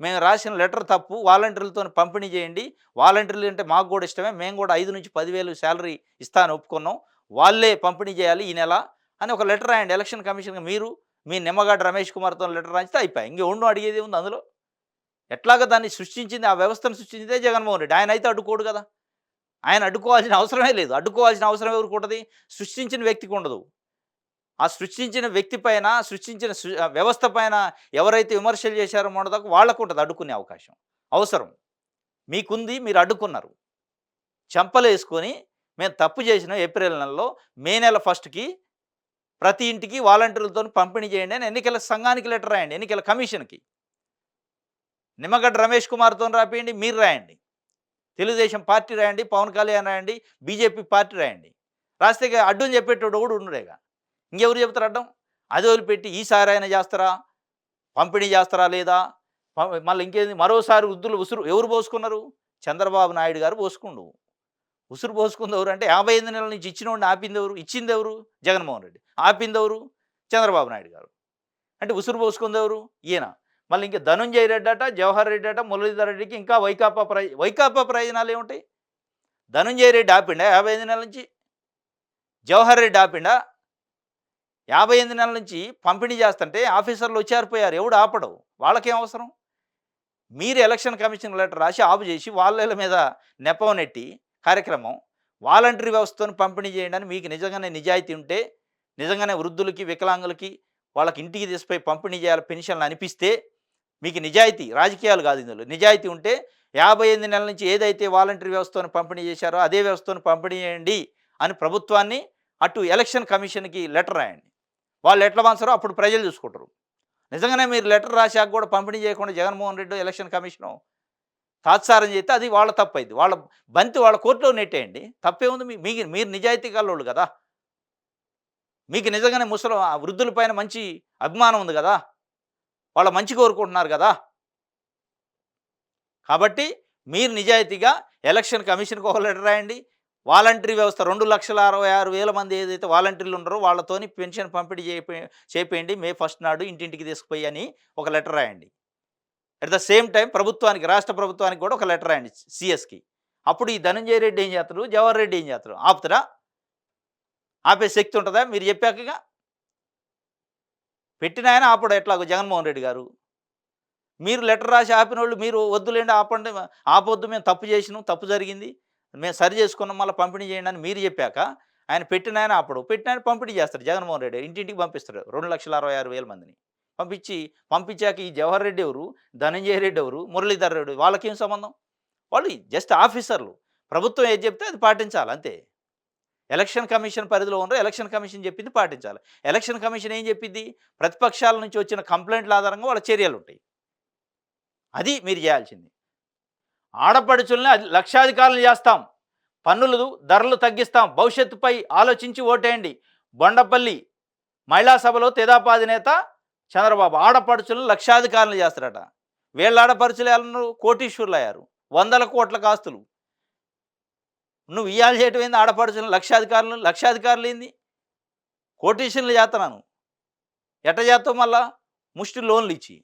మేము రాసిన లెటర్ తప్పు, వాలంటీర్లతో పంపిణీ చేయండి. వాలంటీర్లు అంటే మాకు కూడా ఇష్టమే, మేము కూడా 5 నుంచి 10,000 శాలరీ ఇస్తాను ఒప్పుకున్నాం, వాళ్ళే పంపిణీ చేయాలి ఈ నెల అని ఒక లెటర్ రాయండి ఎలక్షన్ కమిషన్కి. మీరు మీ నిమ్మగడ్డ రమేష్ కుమార్తో లెటర్ రాస్తే అయిపోయి, ఇంకెవడో అడిగేది ఉంది అందులో. ఎట్లాగా దాన్ని సృష్టించింది, ఆ వ్యవస్థను సృష్టించిందే జగన్మోహన్ రెడ్డి. ఆయన అయితే అడ్డుకోడు కదా, ఆయన అడ్డుకోవాల్సిన అవసరమే లేదు. అడ్డుకోవాల్సిన అవసరం ఎవరికి ఉంటుంది? సృష్టించిన వ్యక్తికి ఉండదు. ఆ సృష్టించిన వ్యక్తి పైన, సృష్టించిన వ్యవస్థ పైన ఎవరైతే విమర్శలు చేశారో మొదటిదాకా వాళ్ళకు ఉంటుంది అడ్డుకునే అవకాశం, అవసరం మీకుంది. మీరు అడ్డుకున్నారు, చెంపలు వేసుకొని మేము తప్పు చేసినాం ఏప్రిల్ నెలలో, మే నెల 1కి ప్రతి ఇంటికి వాలంటీర్లతో పంపిణీ చేయండి అని ఎన్నికల సంఘానికి లెటర్ రాయండి, ఎన్నికల కమిషన్కి. నిమ్మగడ్డ రమేష్ కుమార్తో రాపియండి, మీరు రాయండి, తెలుగుదేశం పార్టీ రాయండి, పవన్ కళ్యాణ్ రాయండి, బీజేపీ పార్టీ రాయండి. రాస్తే అడ్డుని చెప్పేటోడు కూడా ఉండడేగా, ఇంకెవరు చెబుతారు అడ్డం? అది వదిలిపెట్టి ఈసారి అయినా చేస్తారా, పంపిణీ చేస్తారా లేదా, మళ్ళీ ఇంకేంది మరోసారి వృద్ధులు ఉసురు ఎవరు పోసుకున్నారు? చంద్రబాబు నాయుడు గారు పోసుకుండు. ఉసురు పోసుకుంది ఎవరు అంటే 58 నెలల నుంచి ఇచ్చినోడిని ఆపింది ఎవరు? ఇచ్చింది ఎవరు? జగన్మోహన్ రెడ్డి. ఆపింది ఎవరు? చంద్రబాబు నాయుడు గారు. అంటే ఉసురు పోసుకుంది ఎవరు? ఈయన. మళ్ళీ ఇంకా ధనంజయ రెడ్డి అట, జవహర్ రెడ్డి అట, మురళీధర్ రెడ్డికి ఇంకా వైకాపా ప్రయోజనాలు ఏముంటాయి? ధనంజయ రెడ్డి ఆపిండా 55 నెలల నుంచి? జవహర్ రెడ్డి ఆపిండా? 58 నెలల నుంచి పంపిణీ చేస్తుంటే ఆఫీసర్లు వచ్చారిపోయారు, ఎవడు ఆపడు, వాళ్ళకేం అవసరం? మీరు ఎలక్షన్ కమిషన్ లెటర్ రాసి ఆపు చేసి వాళ్ళ మీద నెపం నెట్టి కార్యక్రమం, వాలంటరీ వ్యవస్థను పంపిణీ చేయండి అని మీకు నిజంగానే నిజాయితీ ఉంటే, నిజంగానే వృద్ధులకి, వికలాంగులకి వాళ్ళకి ఇంటికి తీసిపోయి పంపిణీ చేయాలి పెన్షన్లు అనిపిస్తే, మీకు నిజాయితీ, రాజకీయాలు కాదు ఇందులో, నిజాయితీ ఉంటే 58 నెలల నుంచి ఏదైతే వాలంటరీ వ్యవస్థను పంపిణీ చేశారో అదే వ్యవస్థను పంపిణీ చేయండి అని ప్రభుత్వాన్ని, అటు ఎలక్షన్ కమిషన్కి లెటర్ రాయండి. వాళ్ళు ఎట్లా పంచారో అప్పుడు ప్రజలు చూసుకుంటారు. నిజంగానే మీరు లెటర్ రాశాక కూడా పంపిణీ చేయకుండా జగన్మోహన్ రెడ్డి ఎలక్షన్ కమిషను తాత్సారం చేస్తే అది వాళ్ళ తప్పైద్ది. వాళ్ళ బంతి వాళ్ళ కోర్టులో నెట్టేయండి. తప్పేముంది? మీరు నిజాయితీ గల్లోళ్ళు గదా! మీకు నిజంగానే ఆ వృద్ధుల పైన మంచి అభిమానం ఉంది గదా! వాళ్ళ మంచి కోరుకుంటున్నారు గదా! కాబట్టి మీరు నిజాయితీగా ఎలక్షన్ కమిషన్‌కి ఒక లెటర్ రాయండి. వాలంటరీ వ్యవస్థ 2,66,000 మంది ఏదైతే వాలంటీర్లు ఉన్నారో వాళ్ళతోని పెన్షన్ పంపిణీ చేపియండి మే 1 నాడు ఇంటింటికి తీసుకుపోయి అని ఒక లెటర్ రాయండి. అట్ ద సేమ్ టైమ్ ప్రభుత్వానికి, రాష్ట్ర ప్రభుత్వానికి కూడా ఒక లెటర్ రాయండి సీఎస్‌కి. అప్పుడు ఈ ధనంజయ రెడ్డి ఏం చేత్తరు? జవహర్ రెడ్డి ఏం చేత్తరు? ఆపుతారా? ఆపే శక్తి ఉంటదా మీరు చెప్పాకగా? పెట్టినాయన ఆపడు ఎట్లాగో జగన్మోహన్ రెడ్డి గారు. మీరు లెటర్ రాసి ఆపినోళ్ళు మీరు వద్దులేండి ఆపండి, ఆపొద్దు మేము తప్పు చేసినాం, తప్పు జరిగింది. మేము సరి చేసుకున్నాం మళ్ళీ పంపిణీ చేయండి అని మీరు చెప్పాక, ఆయన పెట్టినాయన ఆపడు. పెట్టినాయన పంపిణీ చేస్తాడు జగన్మోహన్ రెడ్డి. ఇంటింటికి పంపిస్తాడు 2,66,000 మందిని. పంపించాక ఈ జవహర్ రెడ్డి ఎవరు? ధనంజయ రెడ్డి ఎవరు? మురళీధర్ రెడ్డి వాళ్ళకేం సంబంధం? వాళ్ళు జస్ట్ ఆఫీసర్లు. ప్రభుత్వం ఏది చెప్తే అది పాటించాలి అంతే. ఎలక్షన్ కమిషన్ పరిధిలో ఉన్నారు. ఎలక్షన్ కమిషన్ చెప్పింది పాటించాలి. ఎలక్షన్ కమిషన్ ఏం చెప్పింది? ప్రతిపక్షాల నుంచి వచ్చిన కంప్లైంట్ల ఆధారంగా వాళ్ళ చర్యలుంటాయి. అది మీరు చేయాల్సింది. ఆడపడుచుల్ని లక్షాధికారులు చేస్తాం, పన్నులు ధరలు తగ్గిస్తాం, భవిష్యత్తుపై ఆలోచించి ఓటేయండి. బొండపల్లి మహిళా సభలో తెదేపా అధినేత చంద్రబాబు ఆడపడుచులను లక్షాధికారులు చేస్తారట. వీళ్ళ ఆడపడుచులు ఎవరు? కోటీశ్వరులు అయ్యారు, 100 కోట్ల ఆస్తులు. నువ్వు ఇయ్యాలు చేయటం ఏంది? ఆడపడుచులను లక్షాధికారులు ఏంది? కోటీశ్వరులు చేస్తున్నాను ఎట్ట చేస్తావు? మళ్ళా ముష్టి లోన్లు ఇచ్చి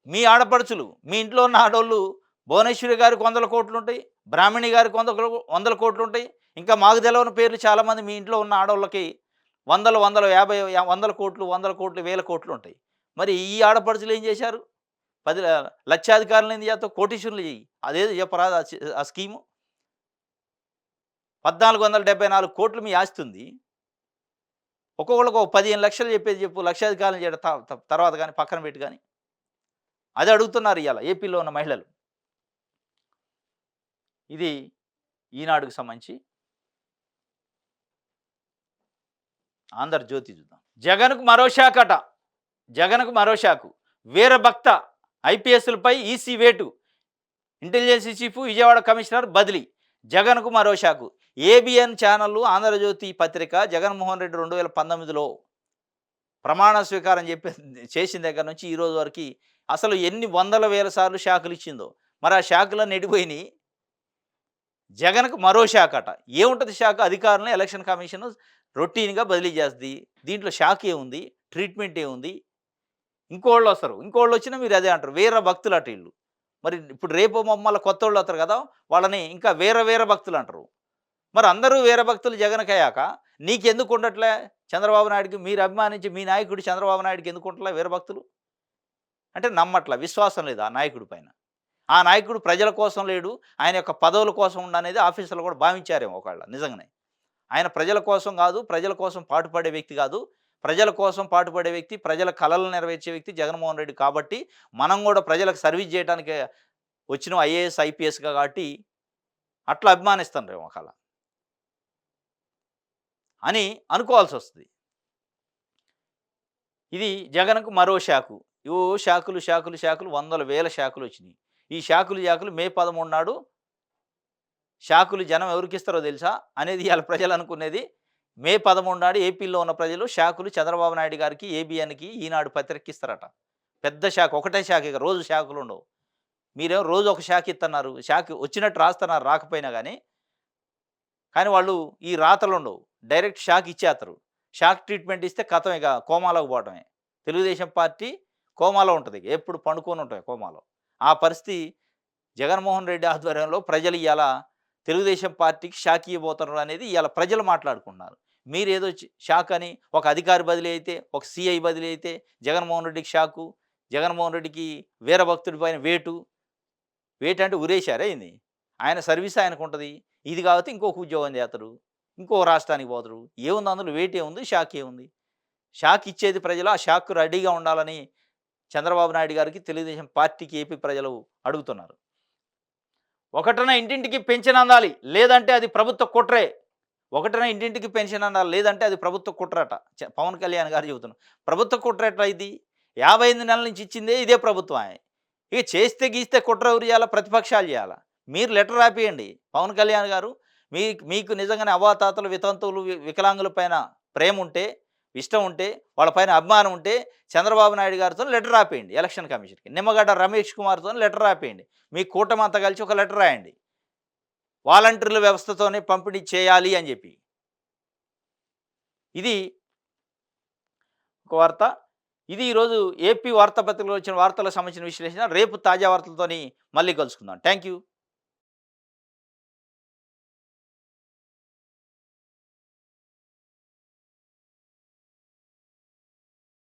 మీ ఆడపడుచులు, మీ ఇంట్లో ఉన్న ఆడోళ్ళు, భువనేశ్వరి గారికి 100 కోట్లు ఉంటాయి, బ్రాహ్మణి గారికి 100 కోట్లు ఉంటాయి. ఇంకా మాకు తెలవని పేర్లు చాలామంది మీ ఇంట్లో ఉన్న ఆడోళ్ళకి 100 కోట్లు, 1,00,00,000, 1,000 కోట్లు ఉంటాయి. మరి ఈ ఆడపడుచులు ఏం చేశారు? 10 లక్షాధికారులు ఏం చేస్తావు? కోటీశ్వరులు చెయ్యి. అదేదో చెప్పరాదు ఆ స్కీము. 1,474 కోట్లు మీ ఆస్తి ఉంది. ఒక్కొక్కళ్ళకి ఒక 15 లక్షలు చెప్పేది చెప్పు. లక్షాధికారులు చేయడం తర్వాత కానీ పక్కన పెట్టి కానీ అది అడుగుతున్నారు ఇవాళ ఏపీలో ఉన్న మహిళలు. ఇది ఈనాడుకు సంబంధించి. ఆంధ్రజ్యోతి చూద్దాం. జగన్కు మరో షాక్ అట. జగన్కు మరో షాకు. వీరభక్త ఐపీఎస్లపై ఈసీ వేటు. ఇంటెలిజెన్స్ చీఫ్ విజయవాడ కమిషనర్ బదిలీ. జగన్కు మరో షాకు. ఏబిఎన్ ఛానళ్ళు ఆంధ్రజ్యోతి పత్రిక జగన్మోహన్ రెడ్డి 2019లో ప్రమాణ స్వీకారం చేసిన దగ్గర నుంచి ఈ రోజు వరకు అసలు ఎన్ని వందల వేల సార్లు షాకులు ఇచ్చిందో. మరి ఆ షాకులన్నీ ఎడిపోయినాయి. జగన్కు మరో షాక్ అట. ఏముంటుంది షాక్? అధికారులను ఎలక్షన్ కమిషన్ రొటీన్గా బదిలీ చేస్తుంది. దీంట్లో షాక్ ఏముంది? ట్రీట్మెంట్ ఏముంది? ఇంకోళ్ళు వస్తారు, ఇంకోళ్ళు వచ్చినా మీరు అదే అంటారు. వీర భక్తులు అటు వీళ్ళు. మరి ఇప్పుడు రేపు మమ్మల్ని కొత్త వాళ్ళు వస్తారు కదా, వాళ్ళని ఇంకా వీర భక్తులు అంటారు. మరి అందరూ వీర భక్తులు జగన్కయ్యాక నీకెందుకు ఉండట్లే? చంద్రబాబు నాయుడికి మీరు అభిమానించి మీ నాయకుడు చంద్రబాబు నాయుడికి ఎందుకు ఉండట్లే వీరభక్తులు? అంటే నమ్మట్ల, విశ్వాసం లేదు ఆ నాయకుడి పైన. ఆ నాయకుడు ప్రజల కోసం లేడు, ఆయన యొక్క పదవుల కోసం ఉండనేది ఆఫీసర్లు కూడా భావించారేమో ఒకవేళ నిజంగానే. ఆయన ప్రజల కోసం కాదు, ప్రజల కోసం పాటుపడే వ్యక్తి కాదు. ప్రజల కోసం పాటుపడే వ్యక్తి, ప్రజల కలలను నెరవేర్చే వ్యక్తి జగన్మోహన్ రెడ్డి. కాబట్టి మనం కూడా ప్రజలకు సర్వీస్ చేయడానికి వచ్చిన ఐఏఎస్, ఐపీఎస్గా కాబట్టి అట్లా అభిమానిస్తారేమో ఒకవేళ అని అనుకోవాల్సి వస్తుంది. ఇది జగన్కు మరో షాకు. షాకులు 100,000 షాకులు వచ్చినాయి. ఈ షాకులు మే 13 నాడు షాకులు జనం ఎవరికిస్తారో తెలుసా అనేది ఇవాళ ప్రజలు అనుకునేది. మే 13 నాడు ఏపీలో ఉన్న ప్రజలు షాకులు చంద్రబాబు నాయుడు గారికి, ఏబిఎన్కి, ఈనాడు పత్రికకి ఇస్తారట. పెద్ద షాక్. ఒకటే షాక్, ఇక రోజు షాకులు ఉండవు. మీరేమో రోజు ఒక షాక్ ఇస్తున్నారు, షాక్ వచ్చినట్టు రాస్తున్నారు రాకపోయినా కానీ వాళ్ళు ఈ రాతలు ఉండవు, డైరెక్ట్ షాక్ ఇచ్చేస్తారు. షాక్ ట్రీట్మెంట్ ఇస్తే కథం, ఇక కోమాలోకి పోవటమే. తెలుగుదేశం పార్టీ కోమాలో ఉంటుంది, ఎప్పుడు పండుకొని ఉంటాయి కోమాలో. ఆ పరిస్థితి జగన్మోహన్ రెడ్డి ఆధ్వర్యంలో ప్రజలు ఇవాళ తెలుగుదేశం పార్టీకి షాక్ ఇవ్వబోతున్నారు అనేది ఇవాళ ప్రజలు మాట్లాడుకుంటున్నారు. మీరేదో షాక్ అని ఒక అధికారి బదిలీ అయితే, ఒక సిఐ బదిలీ అయితే జగన్మోహన్ రెడ్డికి షాకు, జగన్మోహన్ రెడ్డికి వీరభక్తుడి పైన వేటు అంటే ఉరేశారే ఇది. ఆయన సర్వీస్ ఆయనకు ఉంటుంది. ఇది కాబట్టి ఇంకొక ఉద్యోగం చేస్తాడు, ఇంకో రాష్ట్రానికి పోతాడు. ఏముంది అందులో? వేటు ఏముంది? షాక్ ఏముంది? షాక్ ఇచ్చేది ప్రజలు. ఆ షాక్ రెడీగా ఉండాలని చంద్రబాబు నాయుడు గారికి, తెలుగుదేశం పార్టీకి ఏపీ ప్రజలు అడుగుతున్నారు. ఒకటన ఇంటింటికి పెన్షన్ అందాలి, లేదంటే అది ప్రభుత్వ కుట్రే. ఒకటన ఇంటింటికి పెన్షన్ అందాలి, లేదంటే అది ప్రభుత్వ కుట్రట. పవన్ కళ్యాణ్ గారు చెబుతున్నారు. ప్రభుత్వ కుట్ర ఎట్లా ఇది? 58 నెలల నుంచి ఇచ్చిందే ఇదే ప్రభుత్వం. ఇక చేస్తే గీస్తే కుట్ర ఎవరు చేయాలా? ప్రతిపక్షాలు చేయాలా? మీరు లెటర్ రాపియండి. పవన్ కళ్యాణ్ గారు మీకు నిజంగానే అవ్వాతాతలు, వితంతువులు, వికలాంగుల పైన ప్రేమ ఉంటే, ఇష్టం ఉంటే, వాళ్ళ పైన అభిమానం ఉంటే చంద్రబాబు నాయుడు గారితో లెటర్ రాపియండి ఎలక్షన్ కమిషన్‌కి. నిమ్మగడ్డ రమేష్ కుమార్‌తోని లెటర్ రాపియండి. మీ కూటమి అంతా కలిసి ఒక లెటర్ రాయండి. వాలంటీర్ల వ్యవస్థతోనే పంపిణీ చేయాలి అని చెప్పి. ఇది ఒక వార్త. ఇది ఈరోజు ఏపీ వార్తాపత్రికలో వచ్చిన వార్తలకు సంబంధించిన విశ్లేషణ. రేపు తాజా వార్తలతోని మళ్ళీ కలుసుకుందాం. Thank you.